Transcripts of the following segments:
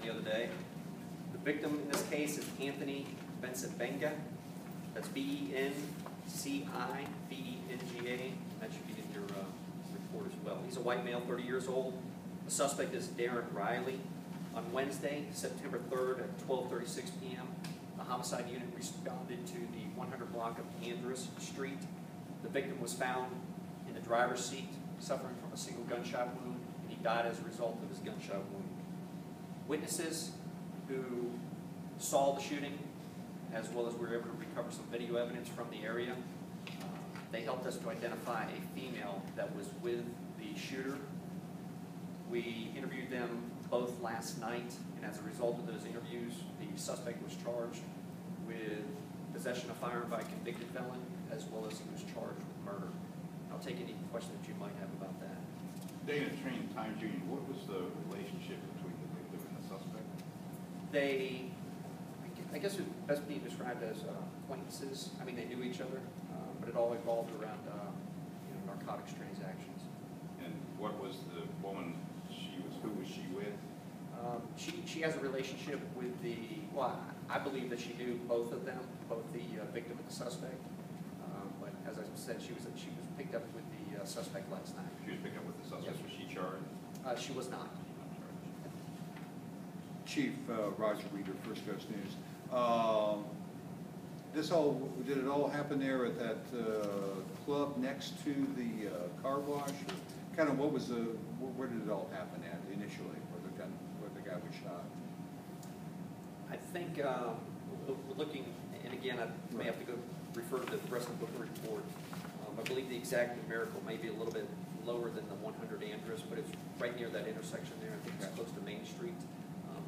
the other day. The victim in this case is Anthony Bencivenga. That's B-E-N-C-I-V-E-N-G-A. That should be in your report as well. He's a white male, 30 years old. The suspect is Daren Riley. On Wednesday, September 3rd at 12:36 p.m., the homicide unit responded to the 100 block of Andress Street. The victim was found in the driver's seat, suffering from a single gunshot wound, and he died as a result of his gunshot wound. Witnesses who saw the shooting, as well as we were able to recover some video evidence from the area, they helped us to identify a female that was with the shooter. We interviewed them both last night, and as a result of those interviews, the suspect was charged with possession of firearm by a convicted felon, as well as he was charged with murder. I'll take any questions that you might have about that. Dana Train Time Jr., what was the relationship between the victim and the suspect? They, I guess it would best be described as acquaintances. I mean, they knew each other, but it all evolved around narcotics transactions. And what was the woman who was she with? She has a relationship with well, I believe that she knew both of them, both the victim and the suspect. But as I said, she was picked up with the suspect last night. She was picked up with the suspect. Yes. Was she charged? She was not. Chief Roger Reeder, First Coast News. Did it all happen there at that club next to the car wash? Or kind of where did it all happen at initially, where the guy was shot? I think we're looking, and again, I may have to go refer to the rest of the book report. I believe the exact numerical may be a little bit lower than the 100 Andress, but it's right near that intersection there. I think it's close to Main Street.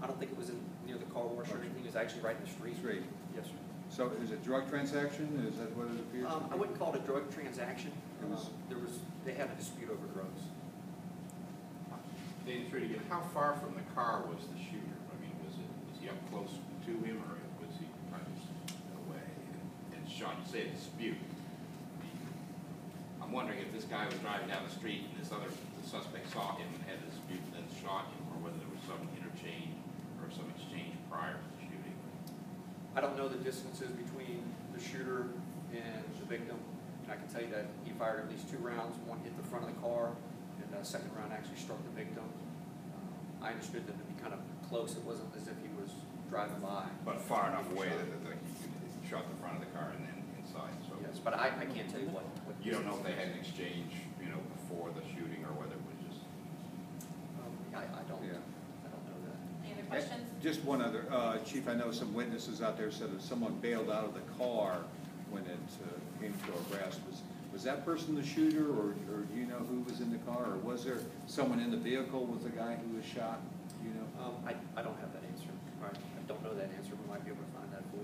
I don't think it was near the car wash or anything. It was actually right in the street. Yes, sir. So is it drug transaction? Is that what it appears? I wouldn't call it a drug transaction. They had a dispute over drugs. Dana Train again, how far from the car was the shooter? I mean, was he up close to him, or was he kind of away? And Sean, you say a dispute. I'm wondering if this guy was driving down the street and the suspect saw him and had a dispute and then shot him, or whether there was some interchange or some exchange prior to the shooting. I don't know the distances between the shooter and the victim, and I can tell you that he fired at least 2 rounds. One hit the front of the car, and the second round actually struck the victim. I understood them to be kind of close. It wasn't as if he was driving by. But far enough away that he shot the front of the car and then inside. So yes, but I can't tell you what you don't know if they had an exchange, before the shooting, or whether it was just. I don't. Yeah. I don't know that. Any other questions? Just one other, Chief. I know some witnesses out there said that someone bailed out of the car when it came to arrest. Was that person the shooter, or do you know who was in the car, or was there someone in the vehicle with the guy who was shot? Do you know? I don't have that answer. Right. I don't know that answer. We might be able to find that for